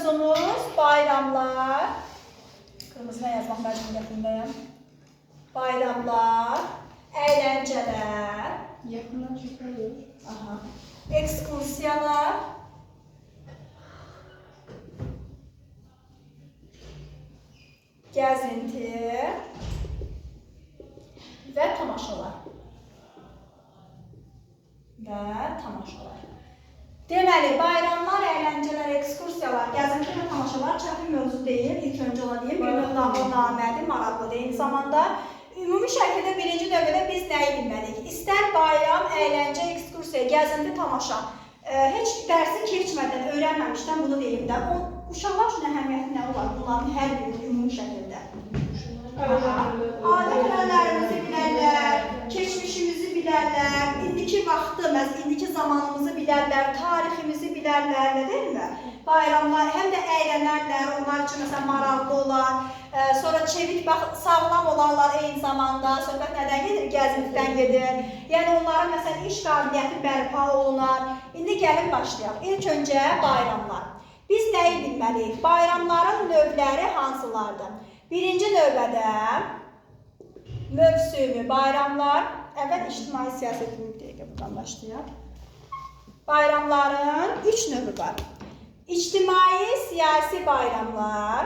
mövzumuz bayramlar. Kırmızına yazmaq məcburiyyətindəyəm. Bayramlar, əyləncələr, Yaxından çəkəlir. ekskursiyalar, gəzinti və tamaşalar. Deməli, bayramlar, əyləncələr, ekskursiyalar, gəzinti və tamaşalar çətin mövzu deyil. İlk öncə ona deyim, bir növdə namədi, maraqlıdır. Eyni zamanda ümumi şəkildə birinci növbədə biz nəyi bilməliyik? İstər bayram, əyləncə, ekskursiya, gəzinti, tamaşa. Heç dərsi keçmədən, öyrənməmişdən bunu deyim də. Uşaqlar üçün əhəmiyyəti nə olar bunların hər biri ümumi şəkildə? Adət-ənənlərimizi bilərlər, keçmişimizi bilərlər, indiki vaxtı, indiki zamanımızı bilərlər, tariximizi bilərlər, nə deyilmi? Bayramlar həm də əylənərlər, onlar üçün məsələn maraqlı olar, sonra çevik, sağlam olarlar eyni zamanda, söhbət nədən gedir? Gəzintidən gedir. Yəni onların məsələn iş qabiliyyəti bərpa olunar. İndi gəlin başlayaq. İlk öncə bayramlar. Biz nəyi bilməliyik? Bayramların növləri hansılardır? Birinci növbədə mövsümi bayramlar, əvvəl ictimai siyasətin bir dəqiqə buradan başlayaq. Bayramların 3 növü var. İctimai siyasi bayramlar,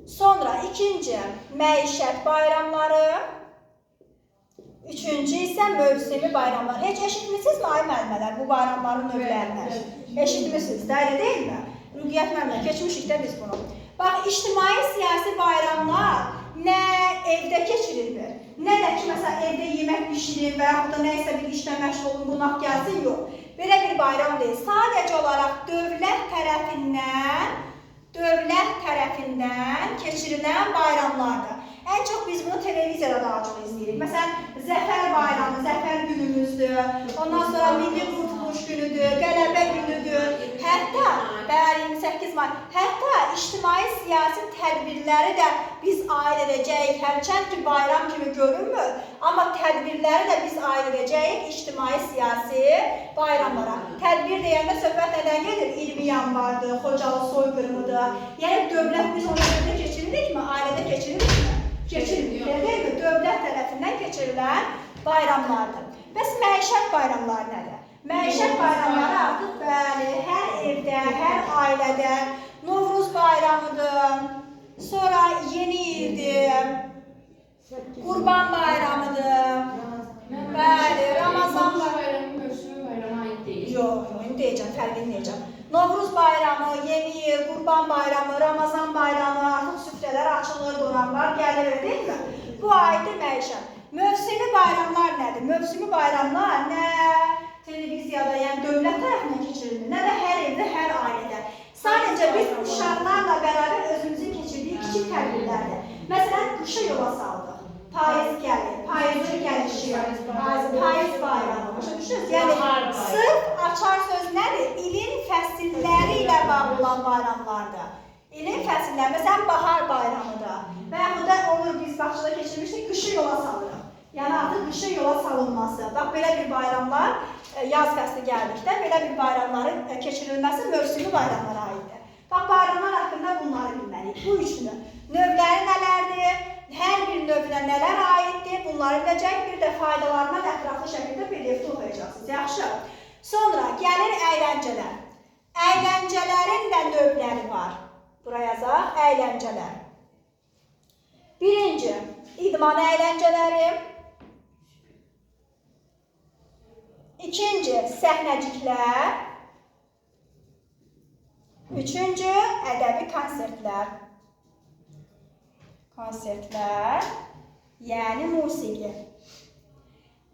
Sonra ikinci məişət bayramları, üçüncü isə mövsümi bayramlar. Heç eşitmişsinizmi ay müəllimələr bu bayramların növlərini? Eşitmişsiniz də, elə deyilmi? Rüqiyyət müəllimə, keçmişik də biz bunu. Bax, ictimai siyasi bayramlar nə evdə keçirilir, nə də ki, məsələn, evdə yemək pişirir və yaxud da nəysə bir işlə məşğul olun, qonaq gəlsin, yox. Belə bir bayram deyil. Sadəcə olaraq dövlət tərəfindən keçirilən bayramlardır. Ən çox biz bunu televiziyada daha çox izləyirik. Məsələn, Zəfər bayramı, Zəfər günümüzdür, ondan sonra Milli Qurtuluş günüdür, Qələbə günüdür, hətta 28 may, hətta ictimai siyasi tədbirləri də biz aid edəcəyik, hərçənd ki bayram kimi görünmür, amma tədbirləri də biz aid edəcəyik ictimai siyasi bayramlara. Tədbir deyəndə söhbət nədən gedir? 20 yanvardır, Xocalı soyqırımıdır. Yəni dövlət biz onu evdə keçiririkmi, ailədə keçiririkmi? Keçirilmir, deyil mi? Dövlət tərəfindən keçirilən bayramlardır. Bəs məişət bayramları nədir? Məişət bayramları artıq bəli, hər evdə, hər ailədə Novruz bayramıdır, sonra Yeni ildir, Qurban bayramıdır, bəli, Ramazan bayramı, mövsümi bayrama aid deyil. Yox, indi deyəcəm, fərqini deyəcəm. Novruz bayramı, Yeni il, Qurban bayramı, Ramazan bayramı, artıq süfrələr açılır, qonaqlar gəlir, deyil mi? Bu aiddir məişət. Mövsümi bayramlar nədir? Mövsümi bayramlar nə televiziyada, yəni dövlət tərəfindən keçirilir, nə də hər evdə, hər ailədə. Sadəcə biz uşaqlarla bərabər özümüzün keçirdiyi kiçik tədbirlərdir. Məsələn, qışa yola saldıq. Payız gəlir, payızın gəlişi, payız bayramı. Başa düşürsünüz? Yəni, sırf açar söz nədir? İlin fəsilləri ilə bağlı olan bayramlardır. İlin fəsilləri, məsələn, bahar bayramıdır. Və yaxud da olur, biz Bakıda keçirmişdik, qışı yola salırıq. Yəni, artıq qışa yola salınması. Bax, belə bir bayramlar, yaz fəsli gəldikdə, belə bir bayramların keçirilməsi mövsümi bayramlara aiddir. Bax, bayramlar haqqında bunları bilməliyik. Bu üçünü. Növləri nələrdir? Hər bir növünə nələr aiddir? Bunları biləcək, bir də faydalarına ətraflı şəkildə PDF-də oxuyacaqsınız. Yaxşı. Sonra gəlir əyləncələr. Əyləncələrin də növləri var. Bura yazaq, əyləncələr. Birinci, idman əyləncələri. İkinci, səhnəciklər. Üçüncü, ədəbi konsertlər. Yəni musiqi.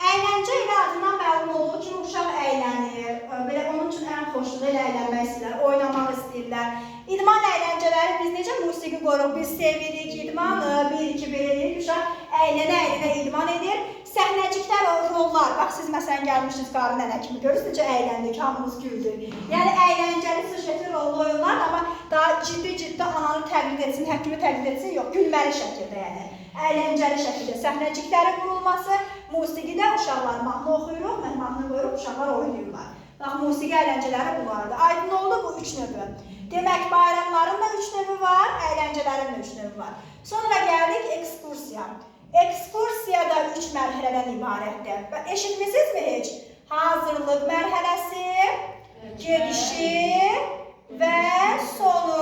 Əyləncə ilə adından məlum olduğu kimi uşaq əylənir. Belə onun üçün ən xoşluğu ilə əylənmək istəyirlər, oynamaq istəyirlər. İdman əyləncələri biz necə musiqi qoruq, biz sevirik idmanı, bir-iki veririk, uşaq əylənə-əylənə idman edir. Səhnəciklər, rollar, bax siz məsələn gəlmişsiniz qarı nənə kimi görürsünüz, necə əyləndik, hamımız güldük. Yəni əyləncəli, süjetli rollu oyunlar, amma daha ciddi ananı təqlid etsin, həkimi təqlid etsin, yox, gülməli şəkildə yəni. Əyləncəli şəkildə səhnəciklərin qurulması, musiqidə uşaqlar mahnı oxuyuruq, mən mahnı qoyuruq, uşaqlar oynayırlar. Bax, musiqi əyləncələri bunlardır. Aydın oldu bu 3 növü. Demək, bayramların da 3 növü var, əyləncələrin də 3 növü var. Sonra gəldik ekskursiya. Ekskursiya da 3 mərhələdən ibarətdir. Eşitmisinizmi heç? Hazırlıq mərhələsi, gedişi və sonu.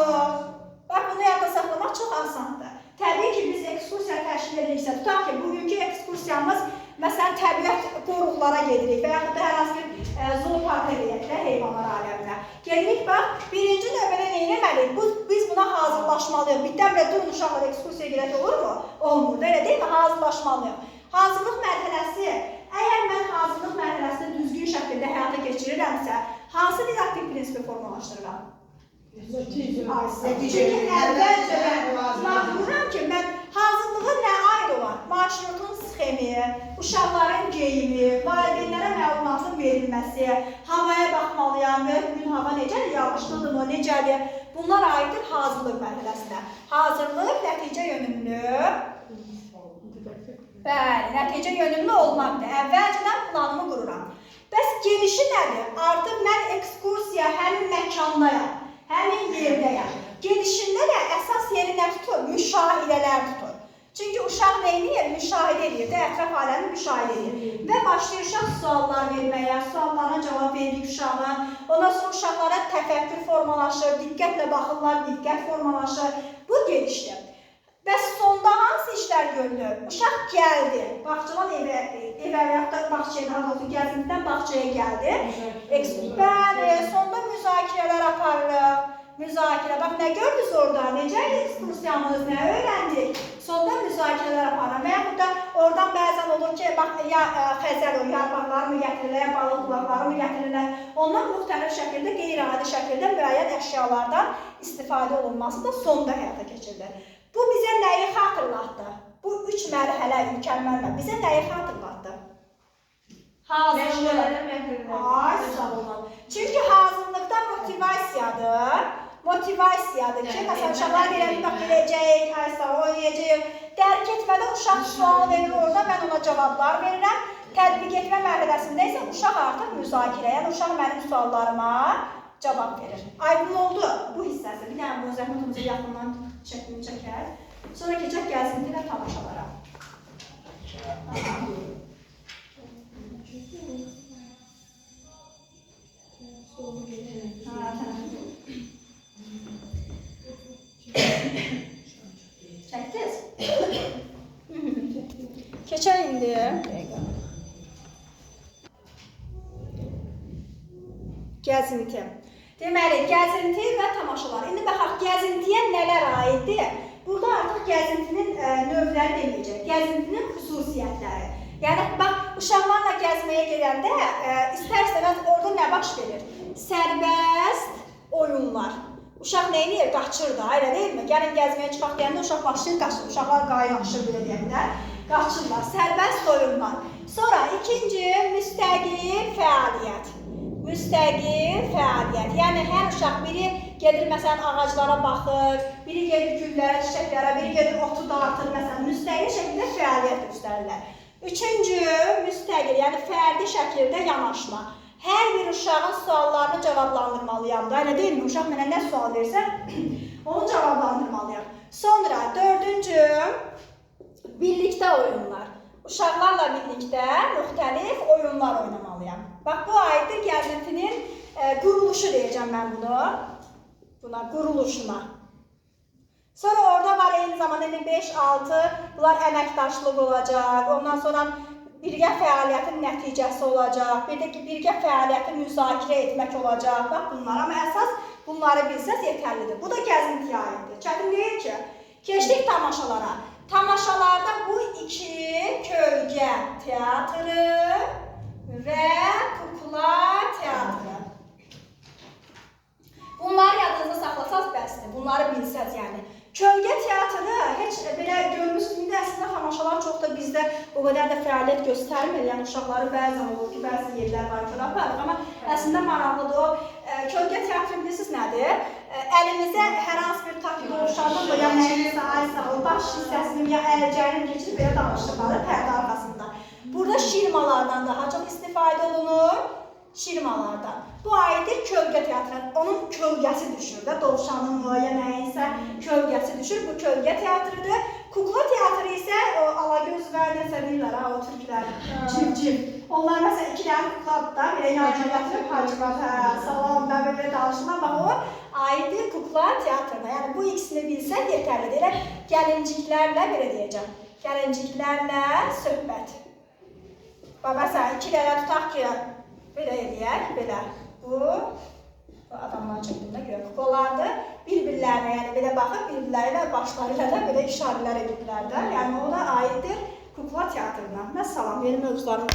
Bax, bunu yadda saxlamaq çox asandır. Təbii ki, biz ekskursiya təşkil ediriksə, tutaq ki, bugünkü ekskursiyamız məsələn, təbiət qoruqlara gedirik və yaxud da hər hansı bir zooparka edək də, heyvanlar aləminə. Gedirik, bax, birinci növbədə nə etməliyik? Biz buna hazırlaşmalıyıq. Birdən-birə durun uşaqlar ekskursiya gedək olur mu? Olmur, elə deyil mi? Hazırlaşmalıyıq. Hazırlıq mərhələsi, əgər mən hazırlıq mərhələsini düzgün şəkildə həyata keçirirəmsə, hansı didaktik prinsipi formalaşdırıram? Çünki əvvəlcə mən baxıram ki, mən hazırlığı nə aid olan? Marşrutun sxemi, uşaqların geyimi, valideynlərə məlumatın verilməsi, havaya baxmalıyam və bugün hava necədir, yağışlıdır mı, necədir? Bunlar aiddir hazırlıq mərhələsinə. Hazırlıq nəticə yönümlü. Bəli, nəticə yönümlü olmaqdır. Əvvəlcədən planımı qururam. Bəs gedişi nədir? Artıq mən ekskursiya həmin məkandayam. Həmin yerdəyəm. Gedişində də əsas yeri nə tutur? Müşahidələr tutur. Çünki uşaq nə edir? Müşahidə edir də, ətraf aləmi müşahidə edir. Və başlayır uşaq suallar verməyə, suallarına cavab veririk uşağın. Ondan sonra uşaqlara təfəkkür formalaşır, diqqətlə baxırlar, diqqət formalaşır. Bu gedişdir. Bəs sonda hansı işlər görülür? Uşaq gəldi, bağçadan evə və yaxud da bağçaya, daha doğrusu gəzintidən bağçaya gəldi. Bəli, sonda müzakirələr aparırıq. Müzakirə, bax nə gördünüz orada? Necə ekskursiyamız, nə öyrəndik? Sonda müzakirələr aparırıq. Və yaxud da oradan bəzən olur ki, bax, ya xəzəl o, yarpaqları mı gətirirlər, ya balıq qulaqları mı gətirirlər? Ondan müxtəlif şəkildə, qeyri-adi şəkildə müəyyən əşyalardan istifadə olunması da sonda həyata keçirilir. Bu bizə nəyi xatırlatdı? Bu 3 mərhələ mükəmməl bizə nəyi xatırlatdı? Hazırlıq. Ay, sağ olun. Çünki hazırlıqda motivasiyadır. Motivasiyadır ki, məsələn, uşaqlar deyirəm, bax, gələcəyik, ay sağ ol, oynayacaq. Dərk etmədə uşaq sual verir orada, mən ona cavablar verirəm. Tətbiq etmə mərhələsində isə uşaq artıq müzakirə, yəni uşaq mənim suallarıma cavab verir. Aydın oldu bu hissəsi. Bir dənə bu zəhmətimizi yaxından şəklini çəkər. Sonra keçək gəzinti və tamaşalara. Çəkdiniz? Keçək indi. Gəzinti. Deməli, gəzinti və tamaşalar. İndi baxaq, gəzintiyə nələr aiddir? Burada artıq gəzintinin növləri deməyəcək, gəzintinin xüsusiyyətləri. Yəni, bax, uşaqlarla gəzməyə gedəndə istər-istəməz orada nə baş verir? Sərbəst oyunlar. Uşaq nə edir? Qaçır da, elə deyilmi? Gəlin gəzməyə çıxaq deyəndə uşaq başlayır, qaçır. Uşaqlar qaynaşır belə deyəndə, qaçırlar. Sərbəst oyunlar. Sonra ikinci, müstəqil fəaliyyət. Müstəqil fəaliyyət. Yəni, hər uşaq biri gedir, məsələn, ağaclara baxır, biri gedir güllərə, çiçəklərə, biri gedir otu dartır, məsələn, müstəqil şəkildə fəaliyyət göstərirlər. Üçüncü, müstəqil, yəni fərdi şəkildə yanaşma. Hər bir uşağın suallarını cavablandırmalıyam da, elə deyilmi? Uşaq mənə nə sual versə, onu cavablandırmalıyam. Sonra, dördüncü, birlikdə oyunlar. Uşaqlarla birlikdə müxtəlif oyunlar oynamalıyam. Bax, bu aiddir gəzintinin quruluşu deyəcəm mən bunu. Buna, quruluşuna. Sonra orada var eyni zamanda 5-6, bunlar əməkdaşlıq olacaq. Ondan sonra birgə fəaliyyətin nəticəsi olacaq. Bir də ki, birgə fəaliyyəti müzakirə etmək olacaq. Bax, bunlar. Amma əsas bunları bilsəz yetərlidir. Bu da gəzintiyə aiddir. Çətin deyil ki, keçdik tamaşalara. Tamaşalarda bu iki kölgə teatrı və kukla teatrı. Bunları yadınızda saxlasaz bəsdir, bunları bilsəz yəni. Kölgə teatrı heç belə görmüşsünüz, indi əslində tamaşalar çox da bizdə o qədər də fəaliyyət göstərmir. Yəni uşaqları bəzən olur ki, bəzi yerlər var ki, aparıq. Amma əslində maraqlıdır o. Kölgə teatrı bilirsiniz nədir? Əlimizə hər hansı bir takip oluşandır, ya nəyinsə, aysa, baş hissəsini, ya əlcərini keçirib belə danışdıqları pərdə arxasında. Burada şirmalardan daha çox istifadə olunur. şirmalardan. Bu aiddir kölgə teatrına. Onun kölgəsi düşür də, dovşanın ya nəyinsə kölgəsi düşür. Bu kölgə teatrıdır. Kukla teatrı isə o Alagöz və nəsə deyirlər ha, o türklər. Civciv. Onlar məsələn iki dənə kukladır da, belə yanına yatırıb hacıqat, salam da belə danışırlar. Bax o aiddir kukla teatrına. Yəni bu ikisini bilsən yetərlidir. Elə gəlinciklərlə belə deyəcəm. Gəlinciklərlə söhbət. Bax məsələn iki dənə tutaq ki, belə eləyək, belə. Bu adamlar çəkdiyində görə kuklalardır. Bir-birlərinə, yəni belə baxıb, bir-birləri ilə başları ilə də belə işarələr edirlər də. Yəni o da aiddir kukla teatrına. Mən salam, yeni mövzularım.